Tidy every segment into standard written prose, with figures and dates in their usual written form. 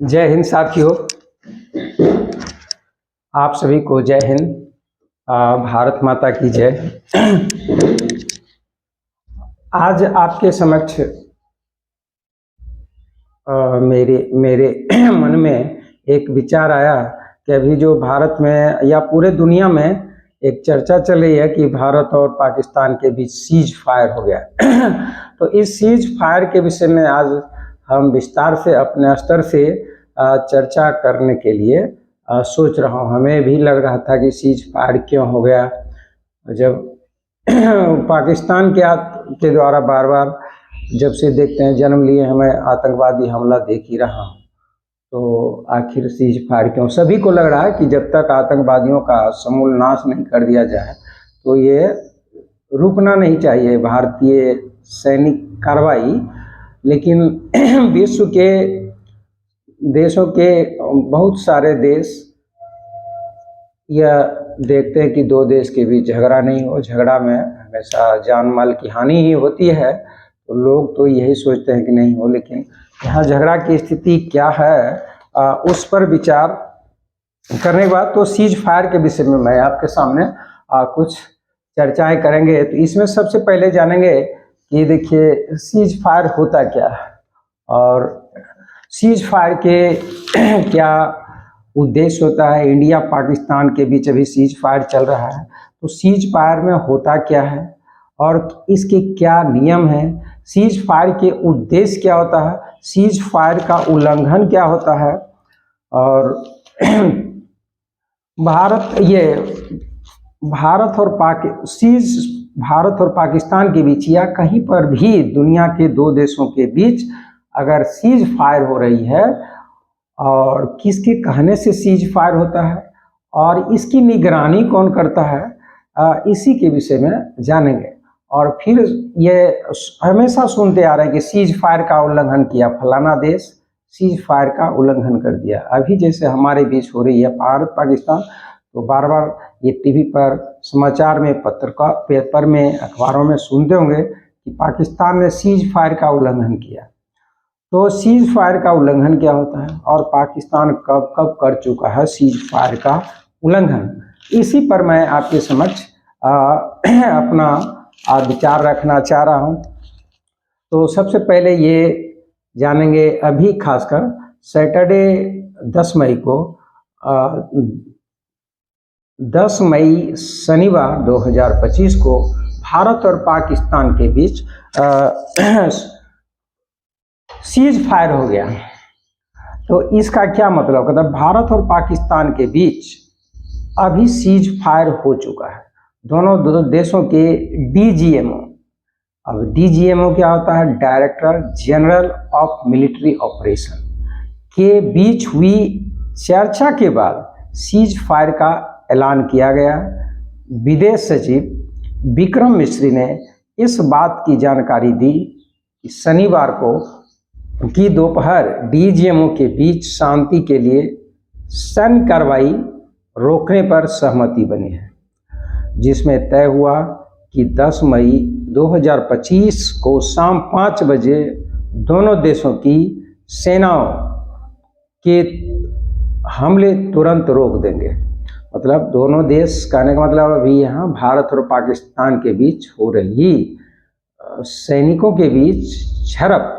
जय हिंद साथियों, आप सभी को जय हिंद। भारत माता की जय। आज आपके समक्ष मेरे मन में एक विचार आया कि अभी जो भारत में या पूरे दुनिया में एक चर्चा चल रही है कि भारत और पाकिस्तान के बीच सीज फायर हो गया। तो इस सीज फायर के विषय में आज हम विस्तार से अपने स्तर से चर्चा करने के लिए सोच रहा हूँ। हमें भी लग रहा था कि सीज फायर क्यों हो गया, जब पाकिस्तान के द्वारा बार बार जब से देखते हैं जन्म लिए हमें आतंकवादी हमला देख ही रहा हूँ, तो आखिर सीज फायर क्यों। सभी को लग रहा है कि जब तक आतंकवादियों का समूल नाश नहीं कर दिया जाए तो ये रुकना नहीं चाहिए भारतीय सैनिक कार्रवाई। लेकिन विश्व के देशों के बहुत सारे देश यह देखते हैं कि दो देश के बीच झगड़ा नहीं हो, झगड़ा में हमेशा जान माल की हानि ही होती है। तो लोग तो यही सोचते हैं कि नहीं हो, लेकिन यहाँ झगड़ा की स्थिति क्या है उस पर विचार करने के बाद तो सीज फायर के विषय में मैं आपके सामने कुछ चर्चाएं करेंगे। तो इसमें सबसे पहले जानेंगे कि देखिए सीज फायर होता क्या है और सीज फायर के क्या उद्देश्य होता है। इंडिया पाकिस्तान के बीच अभी सीज फायर चल रहा है, तो सीज फायर में होता क्या है और इसके क्या नियम हैं, सीज फायर के उद्देश्य क्या होता है, सीज फायर का उल्लंघन क्या होता है। और भारत और पाकिस्तान के बीच या कहीं पर भी दुनिया के दो देशों के बीच अगर सीज फायर हो रही है और किसके कहने से सीज फायर होता है और इसकी निगरानी कौन करता है, इसी के विषय में जानेंगे। और फिर ये हमेशा सुनते आ रहे हैं कि सीज फायर का उल्लंघन किया, फलाना देश सीज फायर का उल्लंघन कर दिया। अभी जैसे हमारे बीच हो रही है भारत पाकिस्तान, तो बार बार ये टीवी पर, समाचार में, पेपर में, अखबारों में सुनते होंगे कि पाकिस्तान ने सीज फायर का उल्लंघन किया। तो सीज फायर का उल्लंघन क्या होता है और पाकिस्तान कब कब कर चुका है सीज फायर का उल्लंघन, इसी पर मैं आपके समक्ष अपना विचार रखना चाह रहा हूं। तो सबसे पहले ये जानेंगे, अभी खासकर सैटरडे 10 मई को 10 मई शनिवार 2025 को भारत और पाकिस्तान के बीच सीज फायर हो गया। तो इसका क्या मतलब कहता है, भारत और पाकिस्तान के बीच अभी सीज फायर हो चुका है। दोनों देशों के डीजीएमओ, अब डीजीएमओ क्या होता है, director general of military operation, के बीच हुई चर्चा के बाद सीज फायर का ऐलान किया गया। विदेश सचिव विक्रम मिस्री ने इस बात की जानकारी दी कि शनिवार को की दोपहर डीजीएमओ के बीच शांति के लिए सैन्य कार्रवाई रोकने पर सहमति बनी है, जिसमें तय हुआ कि 10 मई 2025 को शाम 5 बजे दोनों देशों की सेनाओं के हमले तुरंत रोक देंगे। मतलब दोनों देश, कहने का मतलब अभी यहाँ भारत और पाकिस्तान के बीच हो रही सैनिकों के बीच झड़प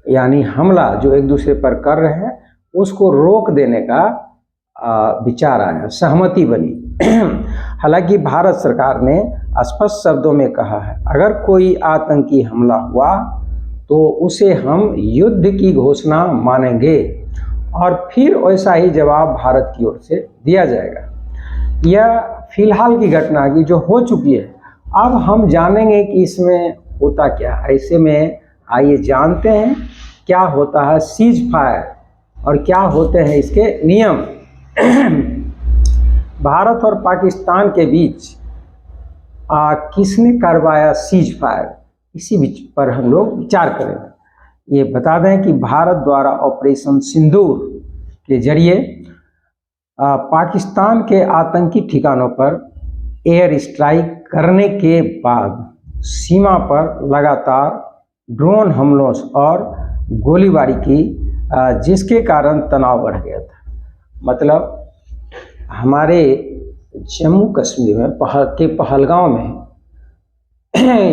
यानी हमला जो एक दूसरे पर कर रहे हैं उसको रोक देने का विचार आया, सहमति बनी। हालांकि भारत सरकार ने स्पष्ट शब्दों में कहा है अगर कोई आतंकी हमला हुआ तो उसे हम युद्ध की घोषणा मानेंगे और फिर वैसा ही जवाब भारत की ओर से दिया जाएगा। यह फिलहाल की घटना की जो हो चुकी है, अब हम जानेंगे कि इसमें होता क्या। ऐसे में आइए जानते हैं क्या होता है सीज फायर और क्या होते हैं इसके नियम। भारत और पाकिस्तान के बीच किसने करवाया सीज फायर, इसी पर हम लोग विचार करेंगे। ये बता दें कि भारत द्वारा ऑपरेशन सिंदूर के जरिए पाकिस्तान के आतंकी ठिकानों पर एयर स्ट्राइक करने के बाद सीमा पर लगातार ड्रोन हमलों और गोलीबारी की, जिसके कारण तनाव बढ़ गया था। मतलब हमारे जम्मू कश्मीर में पहलगांव में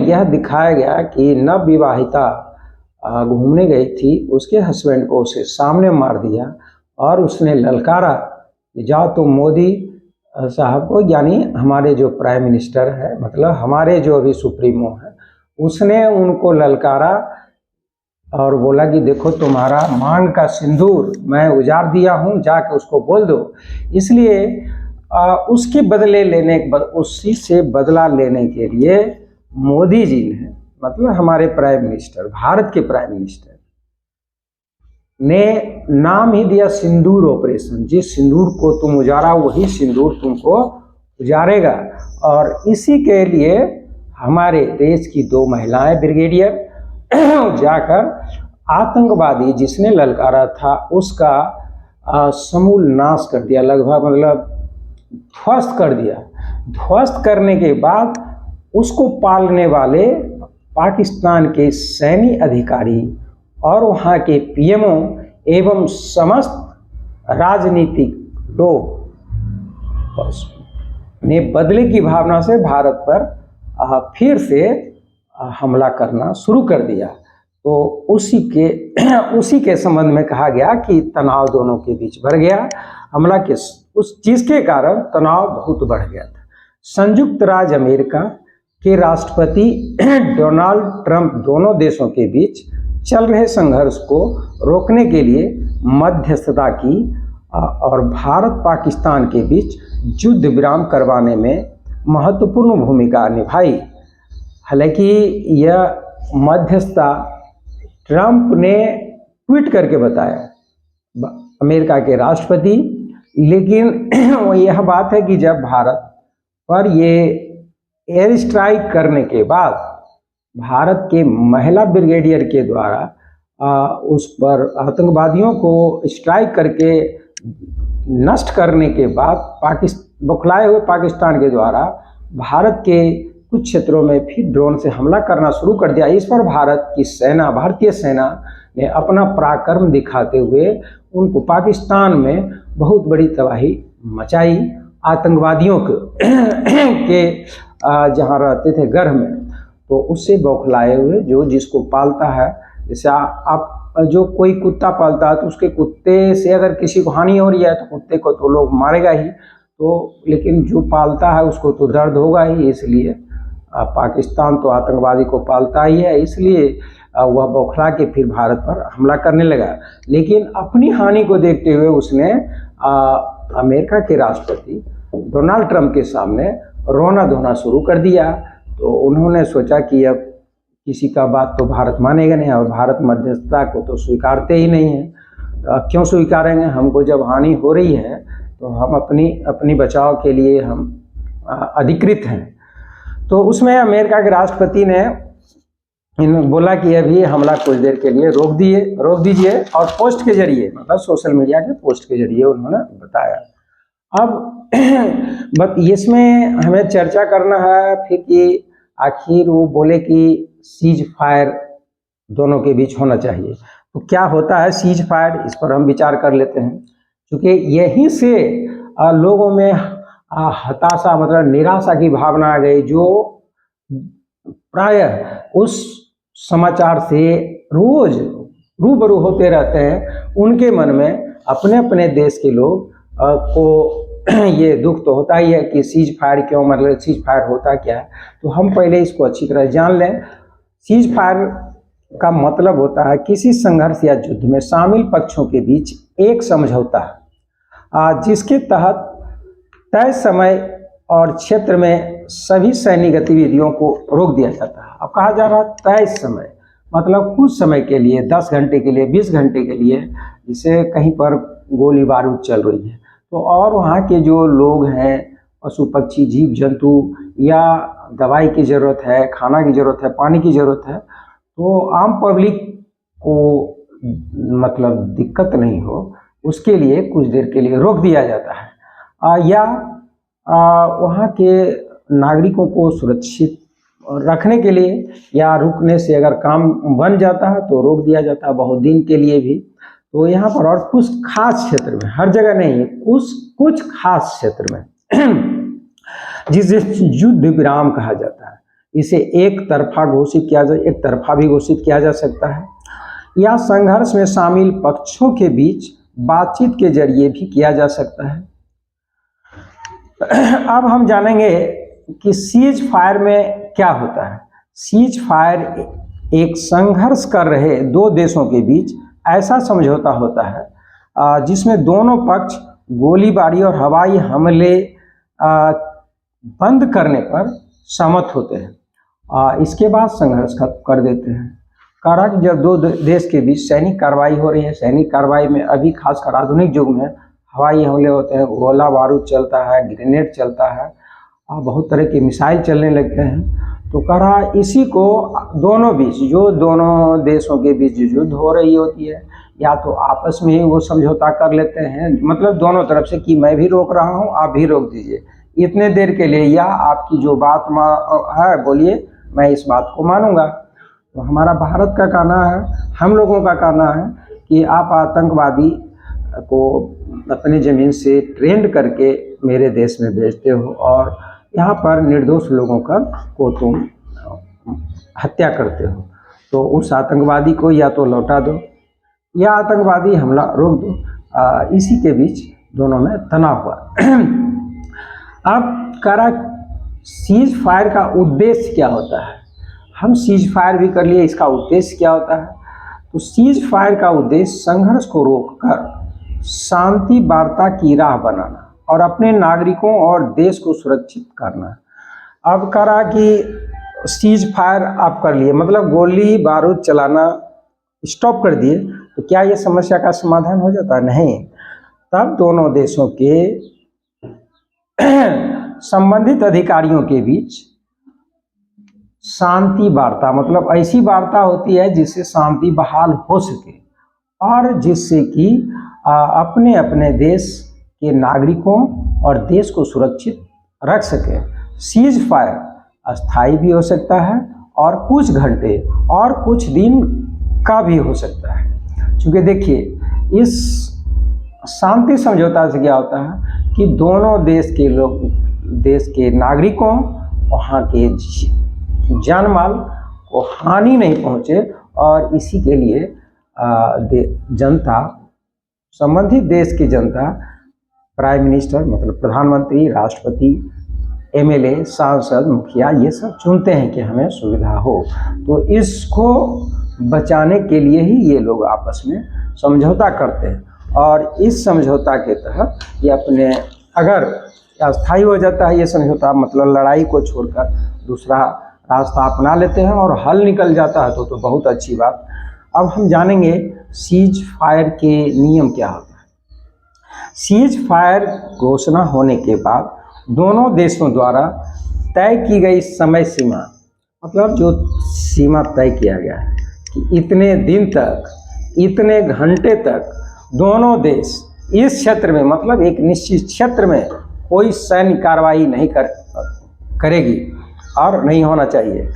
यह दिखाया गया कि नवविवाहिता घूमने गई थी, उसके हस्बैंड को उसे सामने मार दिया और उसने ललकारा कि जाओ तो मोदी साहब को, यानी हमारे जो प्राइम मिनिस्टर है, मतलब हमारे जो अभी सुप्रीमो है, उसने उनको ललकारा और बोला कि देखो तुम्हारा मांग का सिंदूर मैं उजाड़ दिया हूँ, जाके उसको बोल दो। इसलिए उसके बदले लेने, उसी से बदला लेने के लिए मोदी जी ने, मतलब हमारे प्राइम मिनिस्टर, भारत के प्राइम मिनिस्टर ने नाम ही दिया सिंदूर ऑपरेशन। जिस सिंदूर को तुम उजाड़ा वही सिंदूर तुमको उजाड़ेगा। और इसी के लिए हमारे देश की 2 महिलाएं ब्रिगेडियर जाकर आतंकवादी जिसने ललकारा था उसका समूल नाश कर दिया, लगभग मतलब ध्वस्त कर दिया। ध्वस्त करने के बाद उसको पालने वाले पाकिस्तान के सैन्य अधिकारी और वहाँ के पीएमओ एवं समस्त राजनीतिक लोग ने बदले की भावना से भारत पर फिर से हमला करना शुरू कर दिया। तो उसी के संबंध में कहा गया कि तनाव दोनों के बीच बढ़ गया। हमला के उस चीज़ के कारण तनाव बहुत बढ़ गया था। संयुक्त राज्य अमेरिका के राष्ट्रपति डोनाल्ड ट्रंप दोनों देशों के बीच चल रहे संघर्ष को रोकने के लिए मध्यस्थता की और भारत पाकिस्तान के बीच युद्ध विराम करवाने में महत्वपूर्ण भूमिका निभाई। हालांकि यह मध्यस्थता ट्रंप ने ट्वीट करके बताया, अमेरिका के राष्ट्रपति, लेकिन यह बात है कि जब भारत पर ये एयर स्ट्राइक करने के बाद भारत के महिला ब्रिगेडियर के द्वारा उस पर आतंकवादियों को स्ट्राइक करके नष्ट करने के बाद बौखलाए हुए पाकिस्तान के द्वारा भारत के कुछ क्षेत्रों में फिर ड्रोन से हमला करना शुरू कर दिया। इस पर भारतीय सेना ने अपना पराक्रम दिखाते हुए उनको पाकिस्तान में बहुत बड़ी तबाही मचाई। आतंकवादियों के जहाँ रहते थे घर में, तो उससे बौखलाए हुए जिसको पालता है, जैसे आप जो कोई कुत्ता पालता है तो उसके कुत्ते से अगर किसी को हानि हो रही है तो कुत्ते को तो लोग मारेगा ही, तो लेकिन जो पालता है उसको तो दर्द होगा ही। इसलिए पाकिस्तान तो आतंकवादी को पालता ही है, इसलिए वह बौखला के फिर भारत पर हमला करने लगा। लेकिन अपनी हानि को देखते हुए उसने अमेरिका के राष्ट्रपति डोनाल्ड ट्रंप के सामने रोना धोना शुरू कर दिया। तो उन्होंने सोचा कि अब किसी का बात तो भारत मानेगा नहीं, और भारत मध्यस्थता को तो स्वीकारते ही नहीं है। क्यों स्वीकारेंगे? हमको जब हानि हो रही है तो हम अपनी बचाव के लिए हम अधिकृत हैं। तो उसमें अमेरिका के राष्ट्रपति ने बोला कि अभी हमला कुछ देर के लिए रोक दीजिए, और पोस्ट के जरिए, मतलब सोशल मीडिया के पोस्ट के जरिए उन्होंने बताया। अब इसमें हमें चर्चा करना है फिर कि आखिर वो बोले कि सीज फायर दोनों के बीच होना चाहिए। तो क्या होता है सीज फायर, इस पर हम विचार कर लेते हैं। क्योंकि यहीं से लोगों में हताशा, मतलब निराशा की भावना आ गई, जो प्रायः उस समाचार से रोज रूबरू होते रहते हैं। उनके मन में अपने अपने देश के लोग को ये दुख तो होता ही है कि सीज फायर क्यों, मतलब सीज फायर होता क्या है। तो हम पहले इसको अच्छी तरह जान लें। सीज फायर का मतलब होता है किसी संघर्ष या युद्ध में शामिल पक्षों के बीच एक समझौता है, जिसके तहत तय समय और क्षेत्र में सभी सैन्य गतिविधियों को रोक दिया जाता है। अब कहा जा रहा है तय समय, मतलब कुछ समय के लिए, 10 घंटे के लिए, 20 घंटे के लिए, जिसे कहीं पर गोली बारूद चल रही है, तो और वहाँ के जो लोग हैं, पशु पक्षी जीव जंतु, या दवाई की ज़रूरत है, खाना की ज़रूरत है, पानी की ज़रूरत है, तो आम पब्लिक को मतलब दिक्कत नहीं हो, उसके लिए कुछ देर के लिए रोक दिया जाता है। या वहाँ के नागरिकों को सुरक्षित रखने के लिए या रुकने से अगर काम बन जाता है तो रोक दिया जाता है बहुत दिन के लिए भी। तो यहाँ पर और कुछ खास क्षेत्र में, हर जगह नहीं, कुछ खास क्षेत्र में जिसे युद्ध विराम कहा जाता है, इसे एक तरफा भी घोषित किया जा सकता है या संघर्ष में शामिल पक्षों के बीच बातचीत के जरिए भी किया जा सकता है। अब हम जानेंगे कि सीज फायर में क्या होता है। सीज फायर एक संघर्ष कर रहे दो देशों के बीच ऐसा समझौता होता है जिसमें दोनों पक्ष गोलीबारी और हवाई हमले बंद करने पर सहमत होते हैं। इसके बाद संघर्ष खत्म कर देते हैं। कहा कि जब दो देश के बीच सैनिक कार्रवाई हो रही है, सैनिक कार्रवाई में अभी खासकर आधुनिक युग में हवाई हमले होते हैं, गोला बारूद चलता है, ग्रेनेड चलता है, बहुत तरह के मिसाइल चलने लगते हैं। तो कह रहा इसी को दोनों देशों के बीच युद्ध हो रही होती है, या तो आपस में ही वो समझौता कर लेते हैं, मतलब दोनों तरफ से कि मैं भी रोक रहा हूँ, आप भी रोक दीजिए इतने देर के लिए, या आपकी जो बात है बोलिए, मैं इस बात को मानूंगा। तो हमारा भारत का कहना है, हम लोगों का कहना है कि आप आतंकवादी को अपनी ज़मीन से ट्रेंड करके मेरे देश में भेजते हो और यहाँ पर निर्दोष लोगों को तुम हत्या करते हो, तो उस आतंकवादी को या तो लौटा दो या आतंकवादी हमला रोक दो। इसी के बीच दोनों में तनाव हुआ। अब करा सीज फायर का उद्देश्य क्या होता है। हम सीज फायर भी कर लिए, इसका उद्देश्य क्या होता है। तो सीज फायर का उद्देश्य संघर्ष को रोककर शांति वार्ता की राह बनाना और अपने नागरिकों और देश को सुरक्षित करना। अब करा कि सीज फायर आप कर लिए, मतलब गोली बारूद चलाना स्टॉप कर दिए, तो क्या ये समस्या का समाधान हो जाता है? नहीं। तब दोनों देशों के संबंधित अधिकारियों के बीच शांति वार्ता, मतलब ऐसी वार्ता होती है जिससे शांति बहाल हो सके और जिससे कि अपने अपने देश के नागरिकों और देश को सुरक्षित रख सके। सीज फायर अस्थायी भी हो सकता है और कुछ घंटे और कुछ दिन का भी हो सकता है। क्योंकि देखिए इस शांति समझौता से क्या होता है कि दोनों देश के नागरिकों, वहाँ के जान माल को हानि नहीं पहुँचे, और इसी के लिए जनता, संबंधित देश की जनता, प्राइम मिनिस्टर मतलब प्रधानमंत्री, राष्ट्रपति, एमएलए, सांसद, मुखिया, ये सब चुनते हैं कि हमें सुविधा हो। तो इसको बचाने के लिए ही ये लोग आपस में समझौता करते हैं, और इस समझौता के तहत ये अपने, अगर अस्थायी हो जाता है ये समझौता, मतलब लड़ाई को छोड़कर दूसरा रास्ता अपना लेते हैं और हल निकल जाता है, तो बहुत अच्छी बात। अब हम जानेंगे सीज फायर के नियम क्या होता है। सीज फायर घोषणा होने के बाद दोनों देशों द्वारा तय की गई समय सीमा, मतलब जो सीमा तय किया गया है कि इतने दिन तक, इतने घंटे तक दोनों देश इस क्षेत्र में, मतलब एक निश्चित क्षेत्र में कोई सैन्य कार्रवाई नहीं करेगी और नहीं होना चाहिए।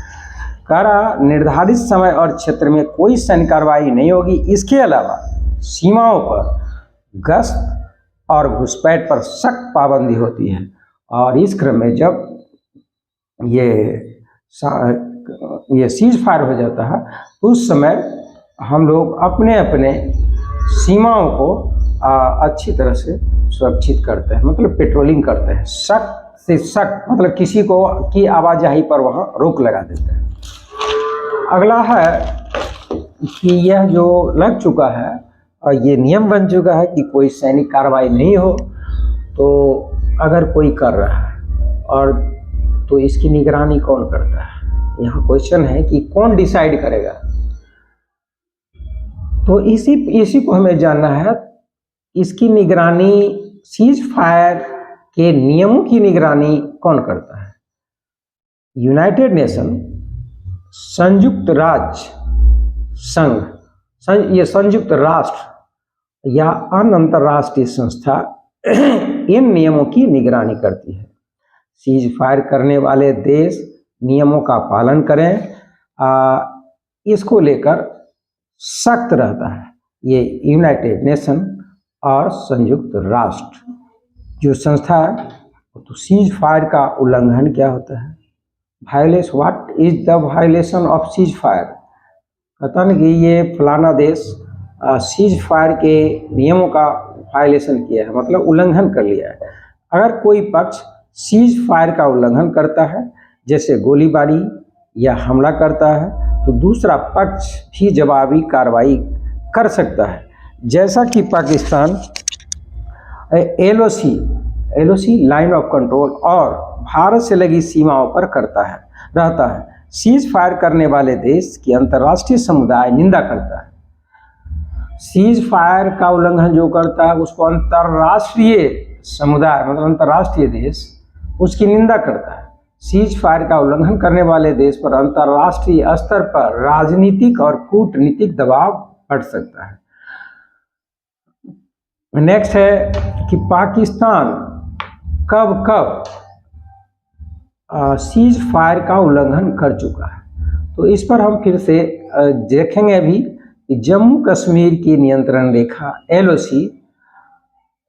करा निर्धारित समय और क्षेत्र में कोई सैन्य कार्रवाई नहीं होगी। इसके अलावा सीमाओं पर गश्त और घुसपैठ पर सख्त पाबंदी होती है, और इस क्रम में जब ये सीज फायर हो जाता है उस समय हम लोग अपने अपने सीमाओं को अच्छी तरह से सुरक्षित करते हैं, मतलब पेट्रोलिंग करते हैं, सख्त से सख्त, मतलब किसी को की आवाजाही पर वहाँ रोक लगा देते हैं। अगला है कि यह जो लग चुका है और ये नियम बन चुका है कि कोई सैनिक कार्रवाई नहीं हो, तो अगर कोई कर रहा है और तो इसकी निगरानी कौन करता है। यहाँ क्वेश्चन है कि कौन डिसाइड करेगा। तो इसी को हमें जानना है। इसकी निगरानी, सीज फायर के नियमों की निगरानी कौन करता है। यूनाइटेड नेशन, संयुक्त राज्य संघ, ये संयुक्त राष्ट्र या अन्य अंतर्राष्ट्रीय संस्था इन नियमों की निगरानी करती है। सीज फायर करने वाले देश नियमों का पालन करें, इसको लेकर सख्त रहता है ये यूनाइटेड नेशन और संयुक्त राष्ट्र जो संस्था है। तो सीज फायर का उल्लंघन क्या होता है? Violation, what is the violation of cease fire? कहता ना कि ये फलाना देश सीज फायर के नियमों का वायलेशन किया है, मतलब उल्लंघन कर लिया है। अगर कोई पक्ष सीज फायर का उल्लंघन करता है, जैसे गोलीबारी या हमला करता है, तो दूसरा पक्ष भी जवाबी कार्रवाई कर सकता है, जैसा कि Pakistan LOC line of control और भारत से लगी सीमाओं पर रहता है। सीज फायर करने वाले देश की अंतर्राष्ट्रीय समुदाय निंदा करता है। सीज फायर का उल्लंघन जो करता है उसको अंतर्राष्ट्रीय समुदाय, मतलब अंतर्राष्ट्रीय देश, उसकी निंदा करता है। सीज फायर का उल्लंघन करने वाले देश पर अंतर्राष्ट्रीय स्तर पर राजनीतिक और कूटनीतिक दबाव पड़ सकता है। नेक्स्ट है कि पाकिस्तान कब सीज फायर का उल्लंघन कर चुका है। तो इस पर हम फिर से देखेंगे अभी कि जम्मू कश्मीर की नियंत्रण रेखा एलओसी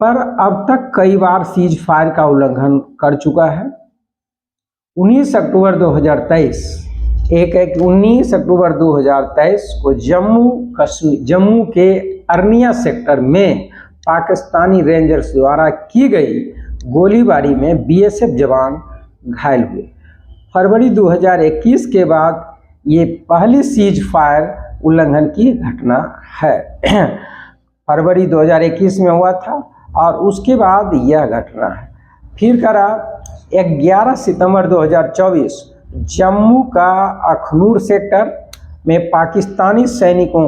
पर अब तक कई बार सीज फायर का उल्लंघन कर चुका है। 19 अक्टूबर 2023 को जम्मू के अर्निया सेक्टर में पाकिस्तानी रेंजर्स द्वारा की गई गोलीबारी में बीएसएफ जवान घायल हुए। फरवरी 2021 के बाद ये पहली सीज फायर उल्लंघन की घटना है। फरवरी 2021 में हुआ था और उसके बाद यह घटना है। फिर करा 11 सितंबर 2024 जम्मू का अखनूर सेक्टर में पाकिस्तानी सैनिकों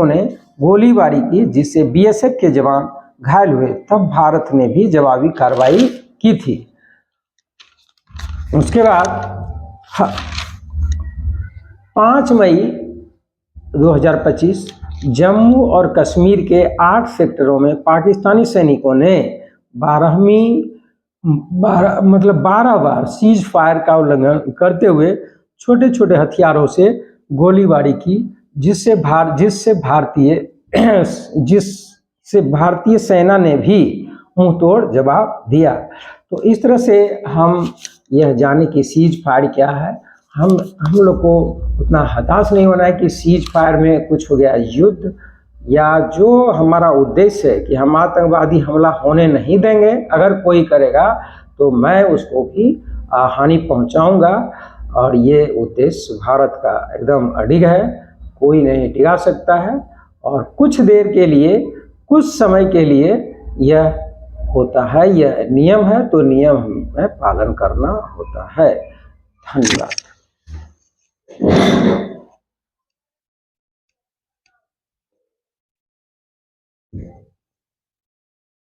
ने गोलीबारी की, जिससे बीएसएफ के जवान घायल हुए। तब भारत ने भी जवाबी कार्रवाई की थी। उसके बाद 5 मई 2025 जम्मू और कश्मीर के 8 सेक्टरों में पाकिस्तानी सैनिकों ने 12 बार सीज फायर का उल्लंघन करते हुए छोटे छोटे हथियारों से गोलीबारी की, जिससे भारतीय सेना ने भी मुंहतोड़ जवाब दिया। तो इस तरह से हम यह जाने कि सीज फायर क्या है। हम लोग को उतना हताश नहीं होना है कि सीज फायर में कुछ हो गया युद्ध, या जो हमारा उद्देश्य है कि हम आतंकवादी हमला होने नहीं देंगे। अगर कोई करेगा तो मैं उसको भी हानि पहुंचाऊंगा, और ये उद्देश्य भारत का एकदम अडिग है, कोई नहीं टिका सकता है। और कुछ देर के लिए, कुछ समय के लिए यह होता है, यह नियम है, तो नियम में पालन करना होता है। धन्यवाद।